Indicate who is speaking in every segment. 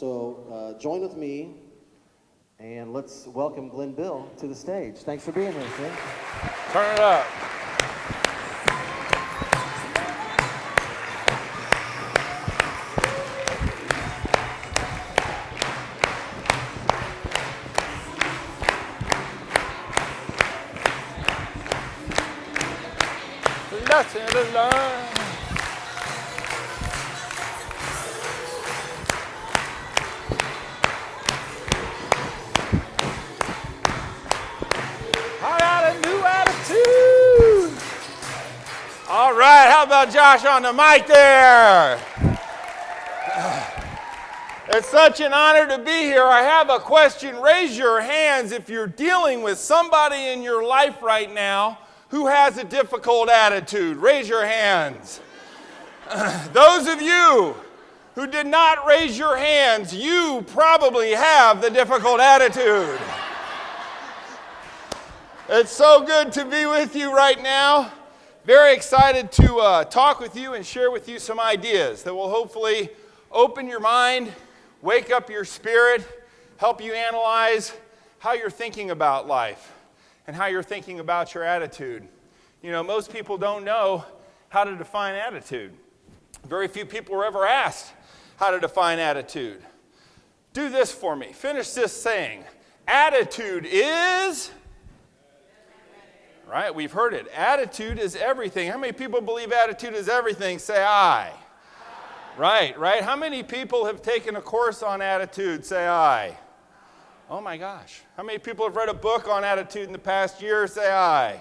Speaker 1: So join with me, and let's welcome Glenn Bill to the stage. Thanks for being here, sir.
Speaker 2: Turn it up. Lesson to learn. I got a new attitude. All right, how about Josh on the mic there? It's such an honor to be here. I have a question. Raise your hands if you're dealing with somebody in your life right now who has a difficult attitude. Raise your hands. Those of you who did not raise your hands, you probably have the difficult attitude. It's so good to be with you right now. Very excited to talk with you and share with you some ideas that will hopefully open your mind, wake up your spirit, help you analyze how you're thinking about life and how you're thinking about your attitude. You know, most people don't know how to define attitude. Very few people were ever asked how to define attitude. Do this for me. Finish this saying. Attitude is... Right, we've heard it. Attitude is everything. How many people believe attitude is everything? Say aye. Right. How many people have taken a course on attitude? Say aye. Oh my gosh. How many people have read a book on attitude in the past year? Say aye.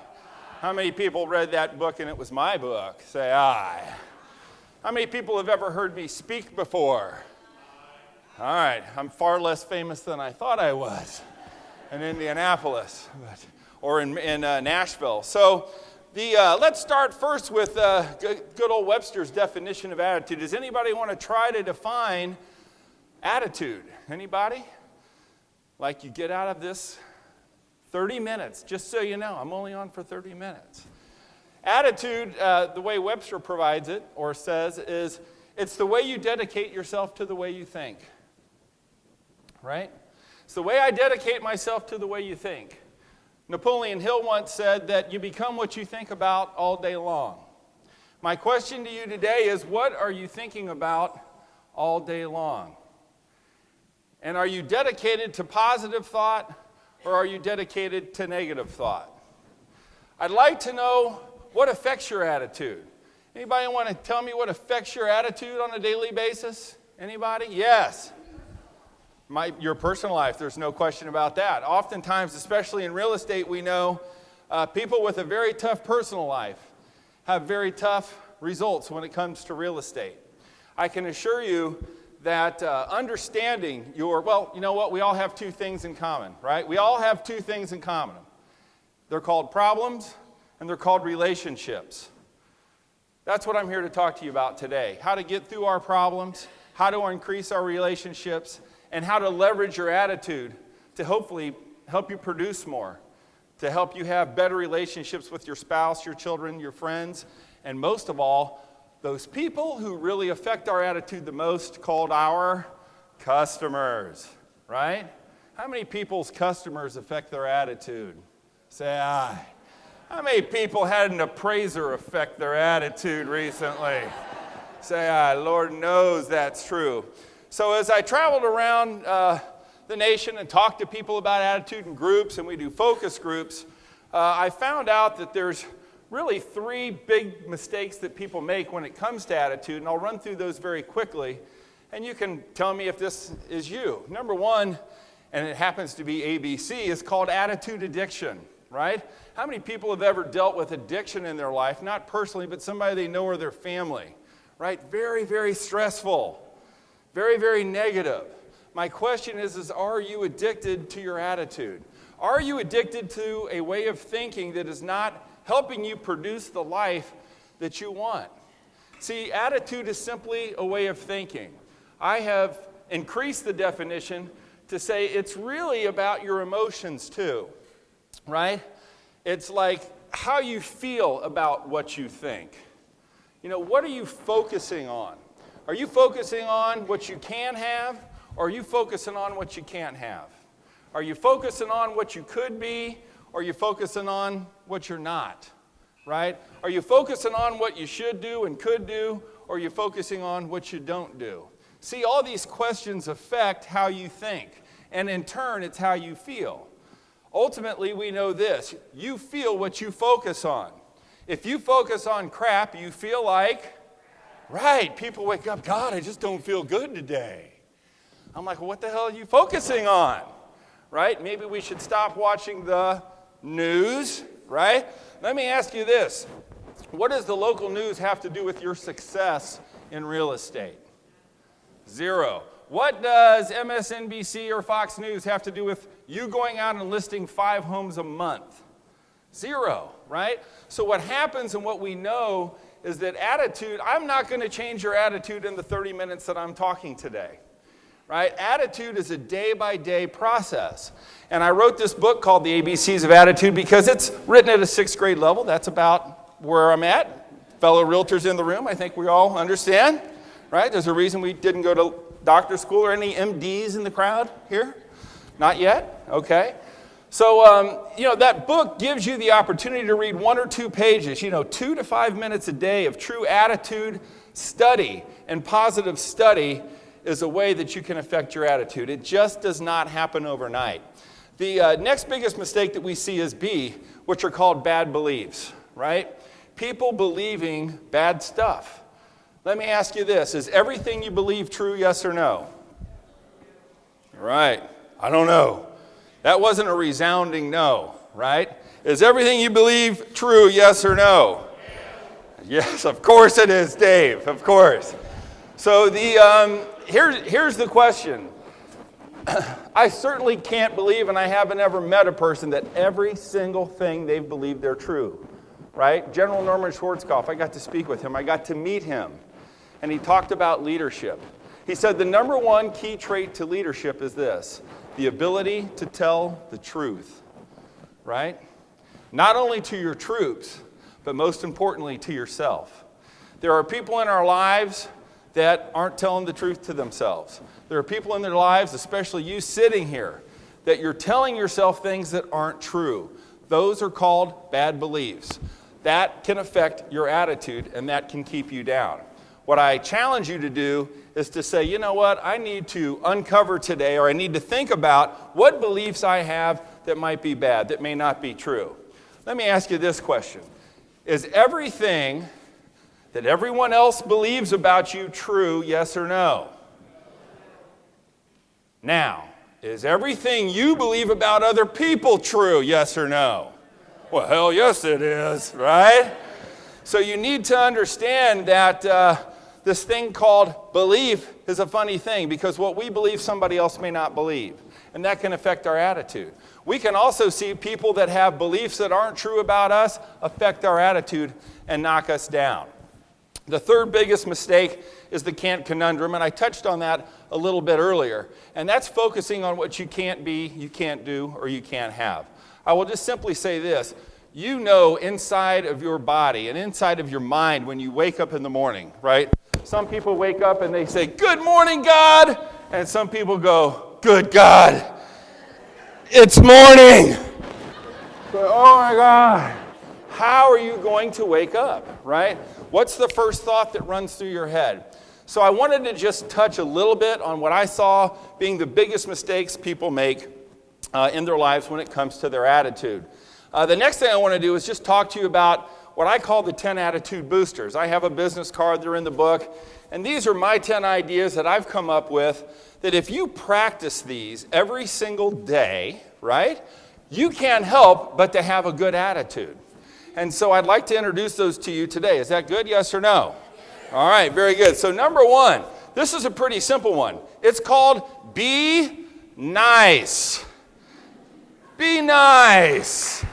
Speaker 2: How many people read that book and it was my book? Say aye. How many people have ever heard me speak before? All right. I'm far less famous than I thought I was in Indianapolis or in Nashville. So let's start first with good old Webster's definition of attitude. Does anybody want to try to define attitude? Anybody? Like you get out of this 30 minutes, just so you know, I'm only on for 30 minutes. Attitude, the way Webster provides it or says, is it's the way you dedicate yourself to the way you think. Right? It's the way I dedicate myself to the way you think. Napoleon Hill once said that you become what you think about all day long. My question to you today is, what are you thinking about all day long? And are you dedicated to positive thought, or are you dedicated to negative thought? I'd like to know what affects your attitude. Anybody want to tell me what affects your attitude on a daily basis? Anybody? Yes. Your personal life, there's no question about that. Oftentimes, especially in real estate, we know people with a very tough personal life have very tough results when it comes to real estate. I can assure you that understanding well, you know what? We all have two things in common, right? We all have two things in common. They're called problems and they're called relationships. That's what I'm here to talk to you about today. How to get through our problems, how to increase our relationships, and how to leverage your attitude to hopefully help you produce more, to help you have better relationships with your spouse, your children, your friends, and most of all, those people who really affect our attitude the most, called our customers, right? How many people's customers affect their attitude? Say aye. How many people had an appraiser affect their attitude recently? Say aye. Lord knows that's true. So as I traveled around the nation and talked to people about attitude in groups, and we do focus groups, I found out that there's really three big mistakes that people make when it comes to attitude, and I'll run through those very quickly, and you can tell me if this is you. Number one, and it happens to be ABC, is called attitude addiction, right? How many people have ever dealt with addiction in their life? Not personally, but somebody they know or their family, right? Very, very stressful, very, very negative. My question is are you addicted to your attitude? Are you addicted to a way of thinking that is not helping you produce the life that you want? See, attitude is simply a way of thinking. I have increased the definition to say it's really about your emotions too, right? It's like how you feel about what you think. You know, what are you focusing on? Are you focusing on what you can have, Or are you focusing on what you can't have? Are you focusing on what you could be? Or are you focusing on what you're not? Right? Are you focusing on what you should do and could do? Or are you focusing on what you don't do? See, all these questions affect how you think. And in turn, it's how you feel. Ultimately, we know this. You feel what you focus on. If you focus on crap, you feel like, right, people wake up, God, I just don't feel good today. I'm like, well, what the hell are you focusing on? Right? Maybe we should stop watching the news, right? Let me ask you this. What does the local news have to do with your success in real estate? Zero. What does MSNBC or Fox News have to do with you going out and listing 5 homes a month? Zero, right? So what happens and what we know is that attitude, I'm not going to change your attitude in the 30 minutes that I'm talking today. Right? Attitude is a day-by-day process. And I wrote this book called The ABCs of Attitude because it's written at a 6th grade level. That's about where I'm at. Fellow realtors in the room, I think we all understand. Right? There's a reason we didn't go to doctor school. Or any MDs in the crowd here? Not yet? Okay. So, that book gives you the opportunity to read 1 or 2 pages, 2 to 5 minutes a day of true attitude study and positive study is a way that you can affect your attitude. It just does not happen overnight. The next biggest mistake that we see is B, which are called bad beliefs, right? People believing bad stuff. Let me ask you this. Is everything you believe true, yes or no? Right. I don't know. That wasn't a resounding no, right? Is everything you believe true, yes or no? Yes, of course it is, Dave, of course. So here's the question. I certainly can't believe, and I haven't ever met a person that every single thing they've believed they're true, right? General Norman Schwarzkopf, I got to speak with him. I got to meet him, and he talked about leadership. He said the number one key trait to leadership is this, the ability to tell the truth, right? Not only to your troops, but most importantly to yourself. There are people in our lives that aren't telling the truth to themselves. There are people in their lives, especially you sitting here, that you're telling yourself things that aren't true. Those are called bad beliefs. That can affect your attitude and that can keep you down. What I challenge you to do is to say, you know what, I need to uncover today, or I need to think about what beliefs I have that might be bad, that may not be true. Let me ask you this question. Is everything that everyone else believes about you true, yes or no? Now, is everything you believe about other people true, yes or no? Well, hell yes it is, right? So you need to understand that this thing called belief is a funny thing, because what we believe somebody else may not believe, and that can affect our attitude. We can also see people that have beliefs that aren't true about us affect our attitude and knock us down. The third biggest mistake is the can't conundrum, and I touched on that a little bit earlier, and that's focusing on what you can't be, you can't do, or you can't have. I will just simply say this. You know inside of your body and inside of your mind when you wake up in the morning, right? Some people wake up and they say, "Good morning, God," and some people go, "Good God, it's morning." Oh my God. How are you going to wake up, right? What's the first thought that runs through your head? So I wanted to just touch a little bit on what I saw being the biggest mistakes people make in their lives when it comes to their attitude. The next thing I want to do is just talk to you about what I call the 10 attitude boosters. I have a business card, they're in the book, and these are my 10 ideas that I've come up with that if you practice these every single day, right, you can't help but to have a good attitude. And so I'd like to introduce those to you today. Is that good, yes or no? All right, very good. So number one, this is a pretty simple one. It's called be nice. Be nice.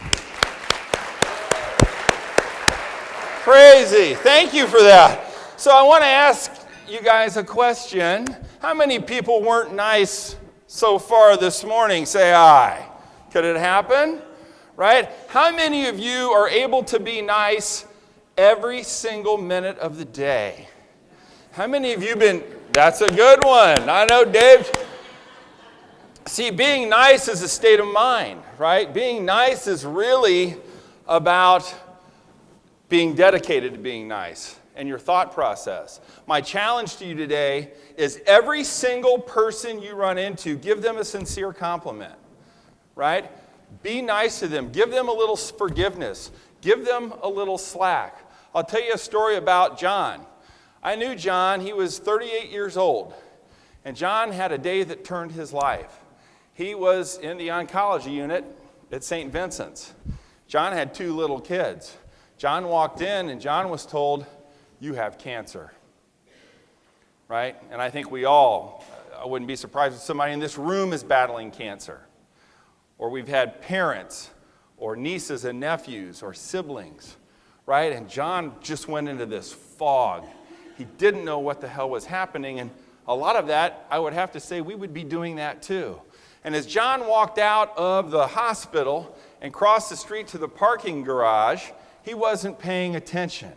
Speaker 2: Crazy. Thank you for that. So I want to ask you guys a question. How many people weren't nice so far this morning? Say aye. Could it happen? Right? How many of you are able to be nice every single minute of the day? How many of you been, that's a good one. I know Dave, See, being nice is a state of mind, right? Being nice is really about being dedicated to being nice and your thought process. My challenge to you today is every single person you run into, give them a sincere compliment, right? Be nice to them. Give them a little forgiveness. Give them a little slack. I'll tell you a story about John. I knew John. He was 38 years old, and John had a day that turned his life. He was in the oncology unit at St. Vincent's. John had 2 little kids. John walked in, and John was told, "You have cancer." Right? And I think I wouldn't be surprised if somebody in this room is battling cancer. Or we've had parents, or nieces and nephews, or siblings, right? And John just went into this fog. He didn't know what the hell was happening, and a lot of that, I would have to say, we would be doing that too. And as John walked out of the hospital and crossed the street to the parking garage, he wasn't paying attention.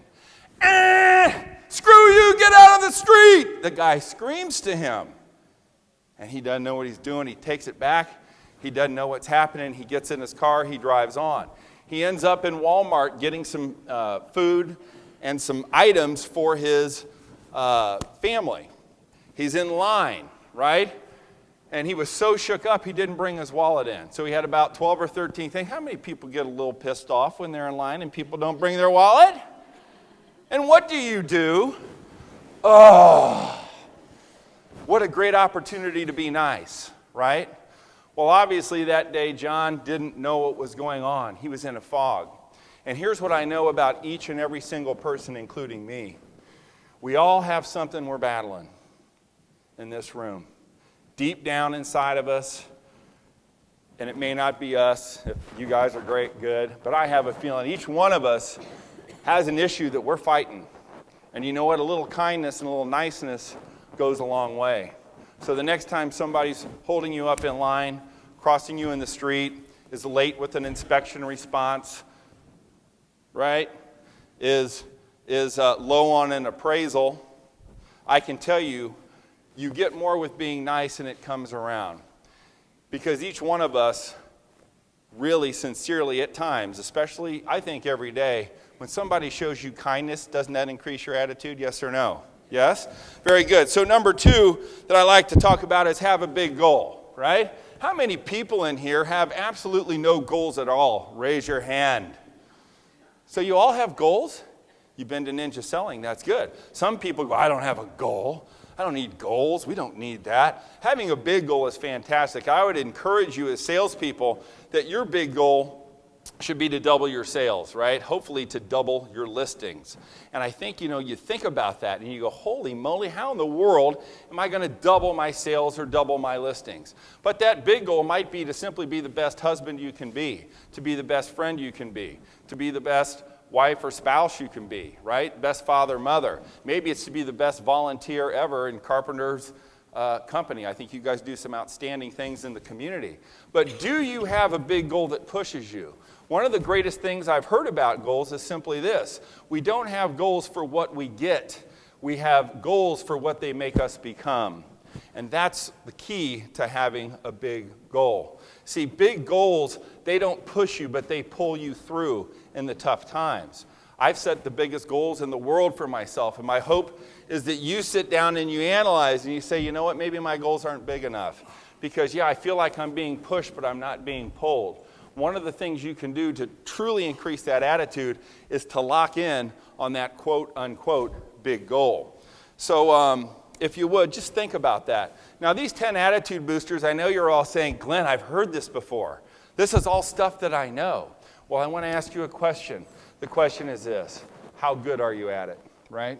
Speaker 2: Screw you, get out of the street! The guy screams to him. And he doesn't know what he's doing. He takes it back. He doesn't know what's happening. He gets in his car. He drives on. He ends up in Walmart getting some food and some items for his family. He's in line, right? And he was so shook up, he didn't bring his wallet in. So he had about 12 or 13 things. How many people get a little pissed off when they're in line and people don't bring their wallet? And what do? Oh, what a great opportunity to be nice, right? Well, obviously that day, John didn't know what was going on. He was in a fog. And here's what I know about each and every single person, including me. We all have something we're battling in this room. Deep down inside of us, and it may not be us, if you guys are great, good, but I have a feeling each one of us has an issue that we're fighting. And you know what? A little kindness and a little niceness goes a long way. So the next time somebody's holding you up in line, crossing you in the street, is late with an inspection response, right, is low on an appraisal, I can tell you, you get more with being nice and it comes around. Because each one of us, really sincerely at times, especially I think every day, when somebody shows you kindness, doesn't that increase your attitude? Yes or no? Yes? Very good. So number 2 that I like to talk about is have a big goal, right? How many people in here have absolutely no goals at all? Raise your hand. So you all have goals? You've been to Ninja Selling, that's good. Some people go, I don't have a goal. I don't need goals. We don't need that. Having a big goal is fantastic. I would encourage you as salespeople that your big goal should be to double your sales, right? Hopefully to double your listings. And I think, you think about that and you go, holy moly, how in the world am I going to double my sales or double my listings? But that big goal might be to simply be the best husband you can be, to be the best friend you can be, to be the best wife or spouse you can be, right? Best father, mother. Maybe it's to be the best volunteer ever in Carpenter's company. I think you guys do some outstanding things in the community. But do you have a big goal that pushes you? One of the greatest things I've heard about goals is simply this. We don't have goals for what we get. We have goals for what they make us become. And that's the key to having a big goal. See, big goals, they don't push you, but they pull you through in the tough times. I've set the biggest goals in the world for myself, and my hope is that you sit down and you analyze and you say, you know what, maybe my goals aren't big enough. Because, I feel like I'm being pushed, but I'm not being pulled. One of the things you can do to truly increase that attitude is to lock in on that quote-unquote big goal. So if you would, just think about that. Now, these 10 attitude boosters, I know you're all saying, Glenn, I've heard this before. This is all stuff that I know. Well, I want to ask you a question. The question is this: how good are you at it, right?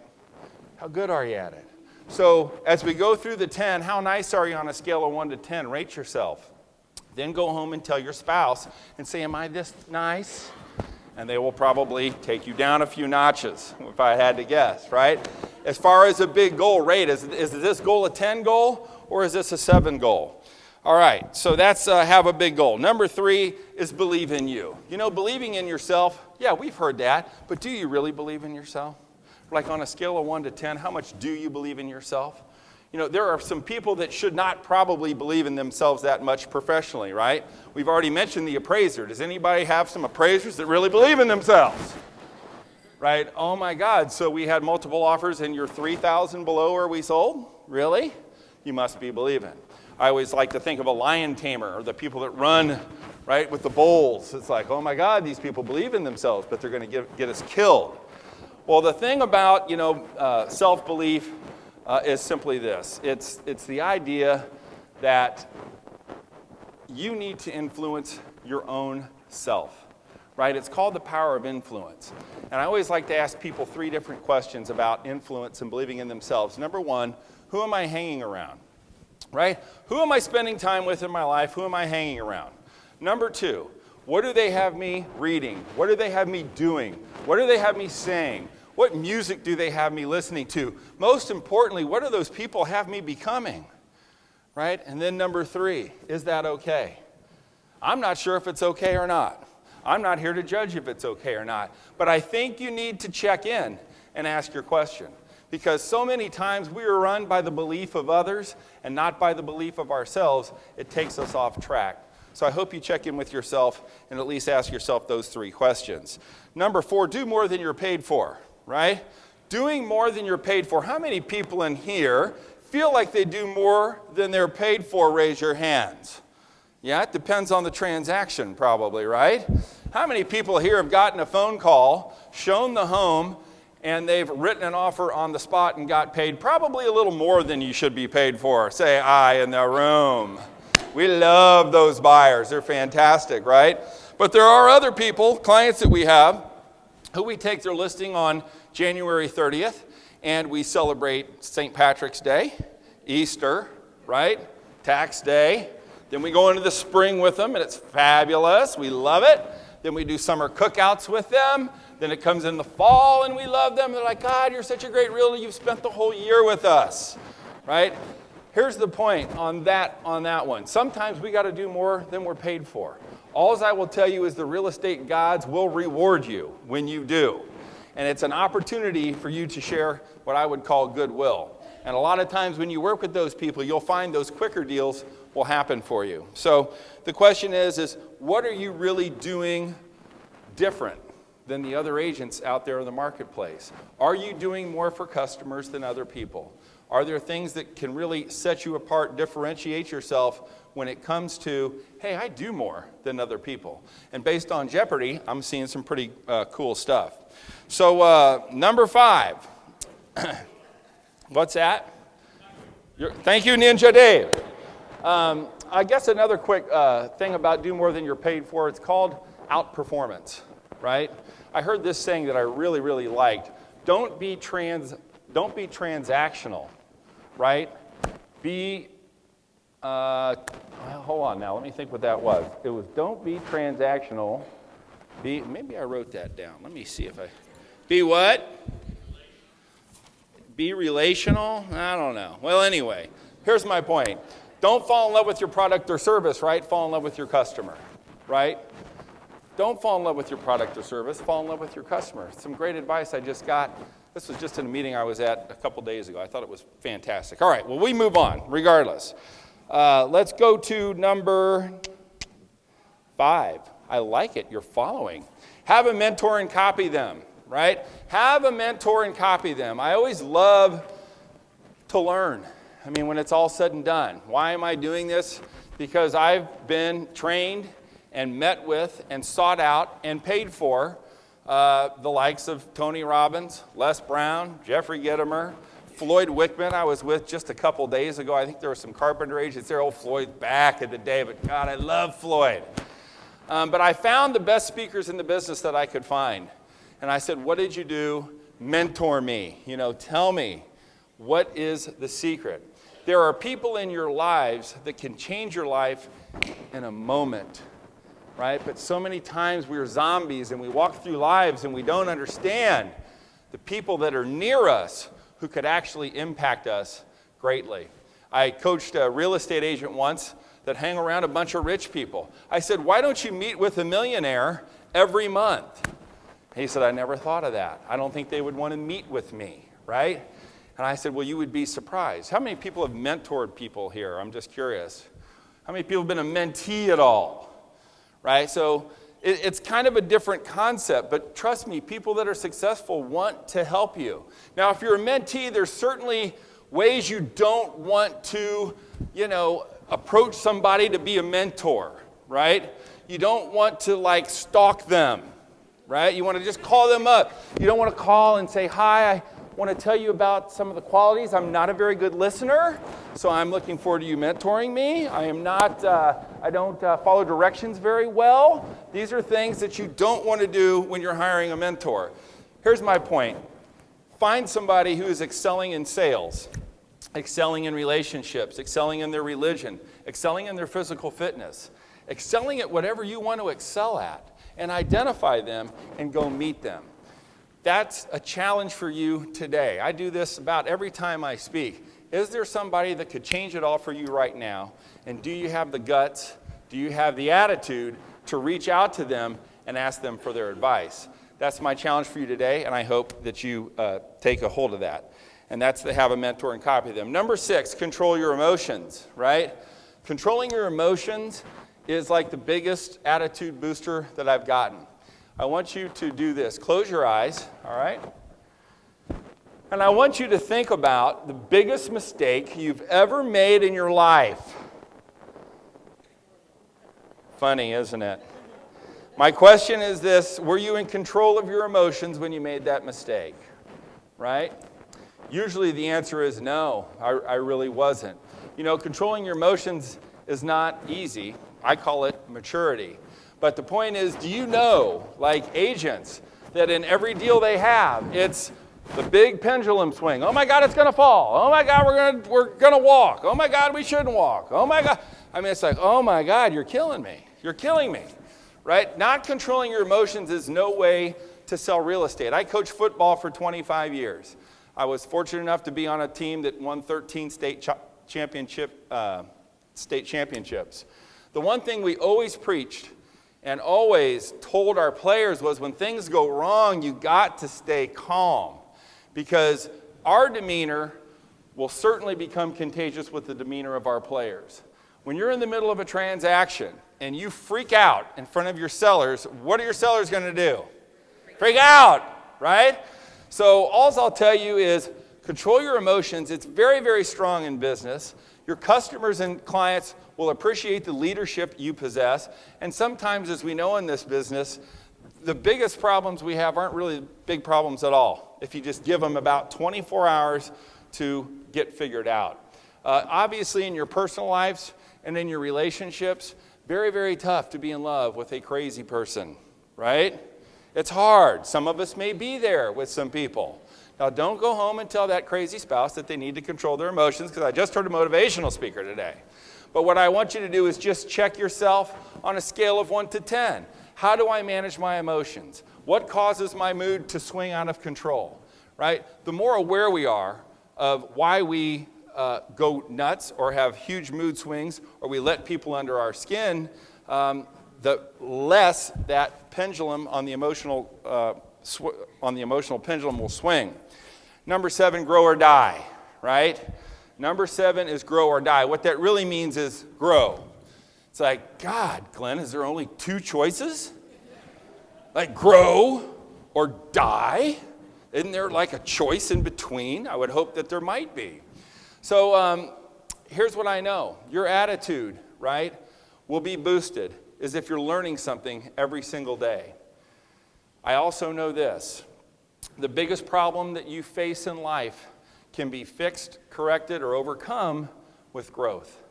Speaker 2: How good are you at it? So as we go through the 10, how nice are you on a scale of 1 to 10? Rate yourself. Then go home and tell your spouse and say, am I this nice? And they will probably take you down a few notches, if I had to guess, right? As far as a big goal, rate, is this goal a 10 goal or is this a 7 goal? All right, so that's have a big goal. Number 3 is believe in you. Believing in yourself, yeah, we've heard that, but do you really believe in yourself? Like on a scale of 1 to 10, how much do you believe in yourself? there are some people that should not probably believe in themselves that much professionally, right? We've already mentioned the appraiser. Does anybody have some appraisers that really believe in themselves? Right? Oh my God, so we had multiple offers and you're 3,000 below where we sold? Really? You must be believing. I always like to think of a lion tamer or the people that run, right, with the bulls. It's like, oh my God, these people believe in themselves, but they're going to get us killed. Well, the thing about, self-belief is simply this. It's the idea that you need to influence your own self, right? It's called the power of influence. And I always like to ask people 3 different questions about influence and believing in themselves. Number 1, who am I hanging around, right? Who am I spending time with in my life? Who am I hanging around? Number 2, what do they have me reading? What do they have me doing? What do they have me saying? What music do they have me listening to? Most importantly, what do those people have me becoming? Right? And then number 3, is that okay? I'm not sure if it's okay or not. I'm not here to judge if it's okay or not. But I think you need to check in and ask your question. Because so many times we are run by the belief of others and not by the belief of ourselves. It takes us off track. So I hope you check in with yourself and at least ask yourself those 3 questions. Number 4, do more than you're paid for. Right? Doing more than you're paid for. How many people in here feel like they do more than they're paid for? Raise your hands. Yeah, it depends on the transaction probably, right? How many people here have gotten a phone call, shown the home, and they've written an offer on the spot and got paid probably a little more than you should be paid for? Say aye in the room. We love those buyers. They're fantastic, right? But there are other people, clients that we have, who we take their listing on January 30th, and we celebrate St. Patrick's Day, Easter, right? Tax Day. Then we go into the spring with them, and it's fabulous. We love it. Then we do summer cookouts with them. Then it comes in the fall, and we love them. They're like, God, you're such a great realtor. You've spent the whole year with us, right? Here's the point on that one. Sometimes we got to do more than we're paid for. All I will tell you is the real estate gods will reward you when you do. And it's an opportunity for you to share what I would call goodwill. And a lot of times when you work with those people, you'll find those quicker deals will happen for you. So the question is what are you really doing different than the other agents out there in the marketplace? Are you doing more for customers than other people? Are there things that can really set you apart, differentiate yourself when it comes to, hey, I do more than other people? And based on Jeopardy, I'm seeing some pretty cool stuff. So number 5. What's that? Thank you, Ninja Dave. I guess another quick thing about do more than you're paid for, it's called outperformance, right? I heard this saying that I really, really liked. Don't be transactional, right? Hold on now, let me think what that was. It was don't be transactional. Maybe I wrote that down. Let me see if be what? Be relational? I don't know. Well, anyway, here's my point. Don't fall in love with your product or service, right? Fall in love with your customer, right? Don't fall in love with your product or service. Fall in love with your customer. Some great advice I just got. This was just in a meeting I was at a couple days ago. I thought it was fantastic. All right, well, we move on regardless. Let's go to number 5. I like it. You're following. Have a mentor and copy them, right? Have a mentor and copy them. I always love to learn. I mean, when it's all said and done. Why am I doing this? Because I've been trained and met with and sought out and paid for the likes of Tony Robbins, Les Brown, Jeffrey Gitomer, Floyd Wickman I was with just a couple days ago. I think there were some Carpenter agents there. Old Floyd back in the day, but God, I love Floyd. But I found the best speakers in the business that I could find. And I said, what did you do? Mentor me. Tell me, what is the secret? There are people in your lives that can change your life in a moment, right? But so many times we're zombies and we walk through lives and we don't understand the people that are near us who could actually impact us greatly. I coached a real estate agent once that hang around a bunch of rich people. I said, why don't you meet with a millionaire every month? He said, I never thought of that. I don't think they would want to meet with me, right? And I said, well, you would be surprised. How many people have mentored people here? I'm just curious. How many people have been a mentee at all? Right? So it's kind of a different concept, but trust me, people that are successful want to help you. Now, if you're a mentee, there's certainly ways you don't want to, approach somebody to be a mentor, right? You don't want to like stalk them, right? You want to just call them up. You don't want to call and say, hi, I want to tell you about some of the qualities. I'm not a very good listener, so I'm looking forward to you mentoring me. I don't follow directions very well. These are things that you don't want to do when you're hiring a mentor. Here's my point. Find somebody who is excelling in sales, excelling in relationships, excelling in their religion, excelling in their physical fitness, excelling at whatever you want to excel at, and identify them and go meet them. That's a challenge for you today. I do this about every time I speak. Is there somebody that could change it all for you right now? And do you have the guts, do you have the attitude to reach out to them and ask them for their advice? That's my challenge for you today, and I hope that you take a hold of that. And that's to have a mentor and copy them. Number 6, control your emotions, right? Controlling your emotions is like the biggest attitude booster that I've gotten. I want you to do this. Close your eyes, all right? And I want you to think about the biggest mistake you've ever made in your life. Funny, isn't it? My question is this: were you in control of your emotions when you made that mistake? Right? Usually the answer is no, I really wasn't. Controlling your emotions is not easy. I call it maturity. But the point is, do you know, like agents, that in every deal they have, it's the big pendulum swing. Oh my God, it's going to fall. Oh my God, we're going to walk. Oh my God, we shouldn't walk. Oh my God. It's like, oh my God, you're killing me. You're killing me, right? Not controlling your emotions is no way to sell real estate. I coached football for 25 years. I was fortunate enough to be on a team that won 13 state championships. The one thing we always preached and always told our players was, when things go wrong, you got to stay calm, because our demeanor will certainly become contagious with the demeanor of our players. When you're in the middle of a transaction and you freak out in front of your sellers, what are your sellers going to do? Freak out, right? So all I'll tell you is control your emotions. It's very, very strong in business. Your customers and clients will appreciate the leadership you possess. And sometimes, as we know in this business, the biggest problems we have aren't really big problems at all, if you just give them about 24 hours to get figured out. Obviously, in your personal lives and in your relationships, very, very tough to be in love with a crazy person, right? It's hard. Some of us may be there with some people. Now, don't go home and tell that crazy spouse that they need to control their emotions, because I just heard a motivational speaker today. But what I want you to do is just check yourself on a scale of 1 to 10. How do I manage my emotions? What causes my mood to swing out of control, right? The more aware we are of why we go nuts or have huge mood swings, or we let people under our skin, the less that pendulum on the emotional pendulum will swing. Number 7, grow or die, right? Number 7 is grow or die. What that really means is grow. It's like, God, Glenn, is there only 2 choices? Like grow or die? Isn't there like a choice in between? I would hope that there might be. So here's what I know. Your attitude, right, will be boosted as if you're learning something every single day. I also know this. The biggest problem that you face in life can be fixed, corrected, or overcome with growth.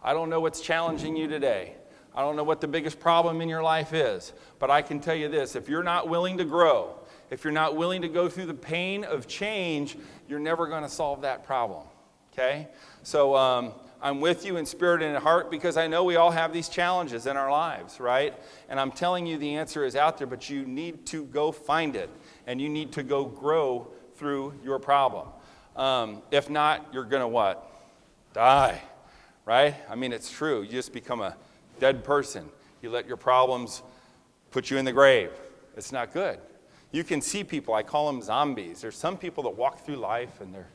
Speaker 2: I don't know what's challenging you today. I don't know what the biggest problem in your life is, but I can tell you this: if you're not willing to grow, if you're not willing to go through the pain of change, you're never going to solve that problem, okay? So I'm with you in spirit and in heart, because I know we all have these challenges in our lives, right? And I'm telling you the answer is out there, but you need to go find it, and you need to go grow through your problem. If not, you're going to what? Die, right? It's true. You just become a dead person. You let your problems put you in the grave. It's not good. You can see people, I call them zombies. There's some people that walk through life and they're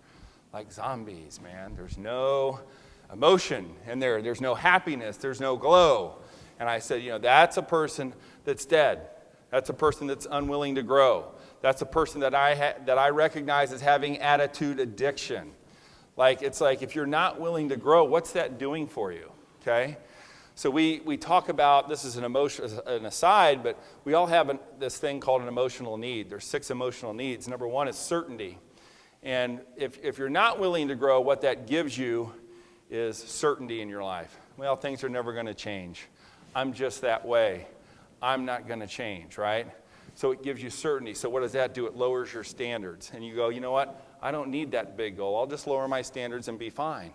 Speaker 2: like zombies, man. There's no emotion in there. There's no happiness. There's no glow. And I said, that's a person that's dead. That's a person that's unwilling to grow. That's a person that I recognize as having attitude addiction. It's like if you're not willing to grow, what's that doing for you? Okay? So we talk about, this is an aside, but we all have this thing called an emotional need. There's 6 emotional needs. Number 1 is certainty. And if you're not willing to grow, what that gives you is certainty in your life. Well, things are never going to change. I'm just that way. I'm not going to change, right? So it gives you certainty. So what does that do? It lowers your standards. And you go, you know what? I don't need that big goal. I'll just lower my standards and be fine.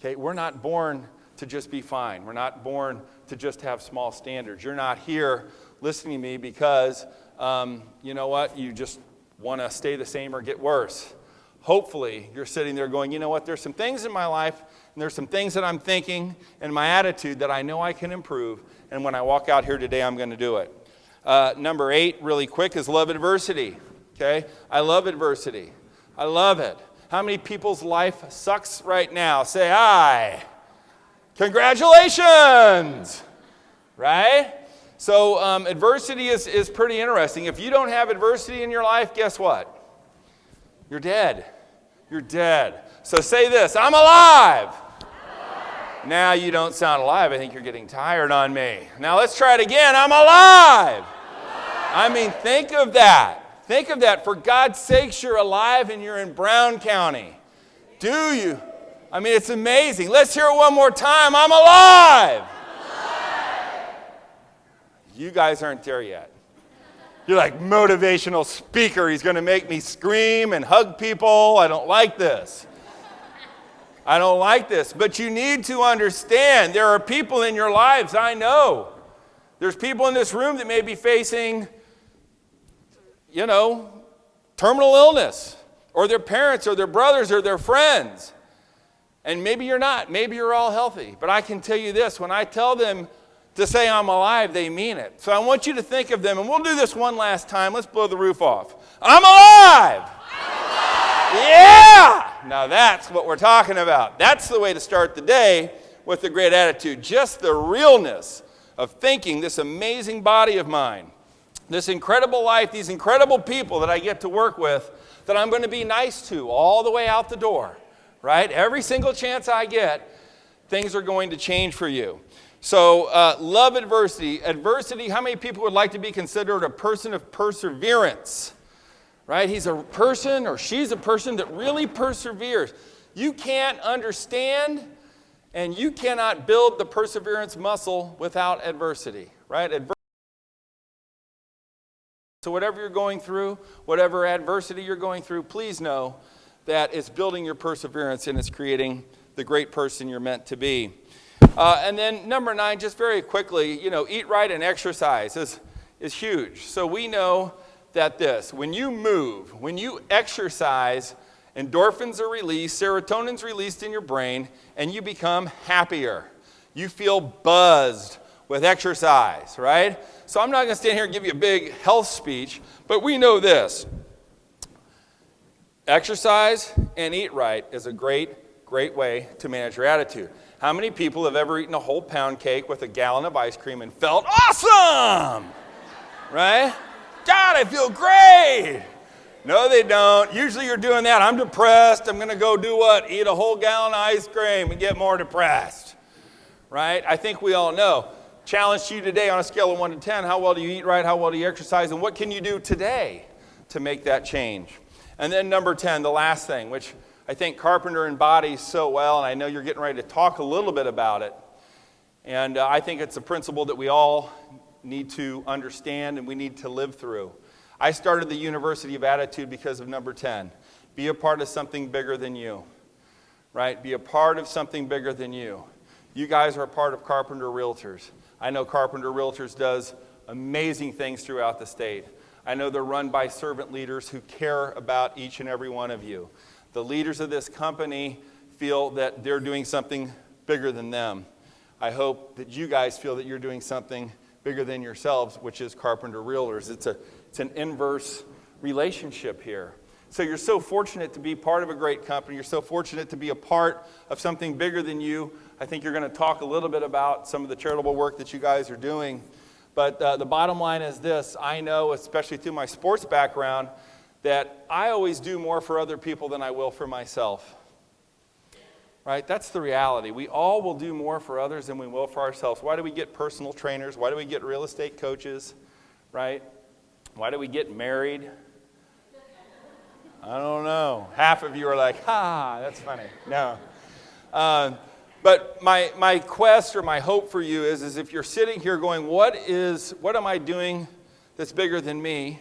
Speaker 2: Okay? We're not born to just be fine. We're not born to just have small standards. You're not here listening to me because, you know what? You just want to stay the same or get worse. Hopefully, you're sitting there going, you know what? There's some things in my life, and there's some things that I'm thinking and my attitude that I know I can improve. And when I walk out here today, I'm going to do it. Number 8, really quick, is love adversity. Okay? I love adversity. I love it. How many people's life sucks right now? Say aye. Congratulations. Right? So adversity is pretty interesting. If you don't have adversity in your life, guess what? You're dead. You're dead. So say this, I'm alive. Now you don't sound alive. I think you're getting tired on me. Now let's try it again. I'm alive. I mean, think of that. Think of that. For God's sakes, you're alive and you're in Brown County. Do you? I mean, it's amazing. Let's hear it one more time. I'm alive. You guys aren't there yet. You're like, motivational speaker. He's going to make me scream and hug people. I don't like this. I don't like this. But you need to understand there are people in your lives, I know. There's people in this room that may be facing, terminal illness, or their parents, or their brothers, or their friends. And maybe you're not. Maybe you're all healthy. But I can tell you this, when I tell them to say I'm alive, they mean it. So I want you to think of them, and we'll do this one last time. Let's blow the roof off. I'm alive! Yeah! Now that's what we're talking about. That's the way to start the day with a great attitude. Just the realness of thinking this amazing body of mine, this incredible life, these incredible people that I get to work with, that I'm going to be nice to all the way out the door, right? Every single chance I get, things are going to change for you. So love adversity. Adversity, how many people would like to be considered a person of perseverance? Right? He's a person or she's a person that really perseveres. You can't understand and you cannot build the perseverance muscle without adversity. Right? So whatever you're going through, whatever adversity you're going through, please know that it's building your perseverance and it's creating the great person you're meant to be. And then number 9, just very quickly, eat right and exercise is huge. So we know that when you move, when you exercise, endorphins are released, serotonin's released in your brain, and you become happier. You feel buzzed with exercise, right? So I'm not going to stand here and give you a big health speech, but we know this. Exercise and eat right is a great way to manage your attitude. How many people have ever eaten a whole pound cake with a gallon of ice cream and felt awesome? Right? God, I feel great. No, they don't. Usually you're doing that. I'm depressed. I'm going to go do what? Eat a whole gallon of ice cream and get more depressed. Right? I think we all know. Challenge to you today on a scale of 1 to 10. How well do you eat right? How well do you exercise? And what can you do today to make that change? And then number 10, the last thing, which I think Carpenter embodies so well, and I know you're getting ready to talk a little bit about it. And I think it's a principle that we all need to understand and we need to live through. I started the University of Attitude because of number 10. Be a part of something bigger than you. Right? Be a part of something bigger than you. You guys are a part of Carpenter Realtors. I know Carpenter Realtors does amazing things throughout the state. I know they're run by servant leaders who care about each and every one of you. The leaders of this company feel that they're doing something bigger than them. I hope that you guys feel that you're doing something bigger than yourselves, which is Carpenter Realtors. It's an inverse relationship here. So you're so fortunate to be part of a great company. You're so fortunate to be a part of something bigger than you. I think you're going to talk a little bit about some of the charitable work that you guys are doing. But the bottom line is this. I know, especially through my sports background, that I always do more for other people than I will for myself. Right? That's the reality. We all will do more for others than we will for ourselves. Why do we get personal trainers? Why do we get real estate coaches? Right? Why do we get married? I don't know. Half of you are like, ha, that's funny. No. But my quest or my hope for you is if you're sitting here going, what am I doing that's bigger than me?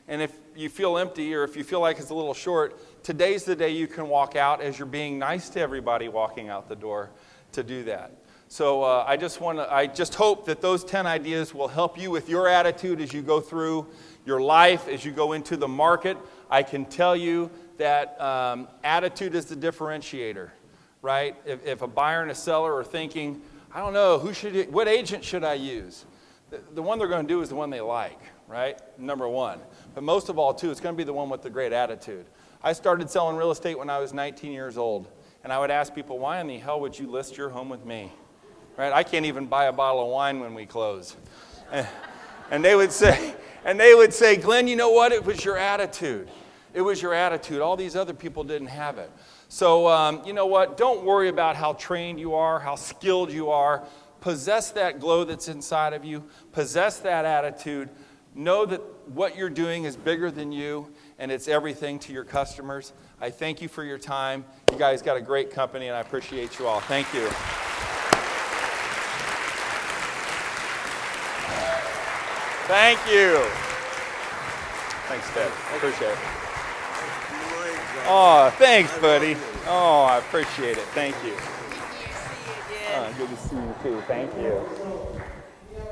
Speaker 2: And if you feel empty or if you feel like it's a little short, today's the day you can walk out as you're being nice to everybody walking out the door to do that. So I just hope that those 10 ideas will help you with your attitude as you go through your life, as you go into the market. I can tell you that attitude is the differentiator, right? If a buyer and a seller are thinking, I don't know, what agent should I use? The one they're going to do is the one they like, right? Number one. But most of all, too, it's going to be the one with the great attitude. I started selling real estate when I was 19 years old, and I would ask people, why in the hell would you list your home with me? Right? I can't even buy a bottle of wine when we close. And they would say, Glenn, you know what? It was your attitude. It was your attitude. All these other people didn't have it. So, you know what? Don't worry about how trained you are, how skilled you are. Possess that glow that's inside of you. Possess that attitude. Know that what you're doing is bigger than you, and it's everything to your customers. I thank you for your time. You guys got a great company, and I appreciate you all. Thank you. Thank you. Thanks, Ted. Appreciate it. Oh, thanks, buddy. Oh, I appreciate it. Thank you. Good to see you too. Thank you.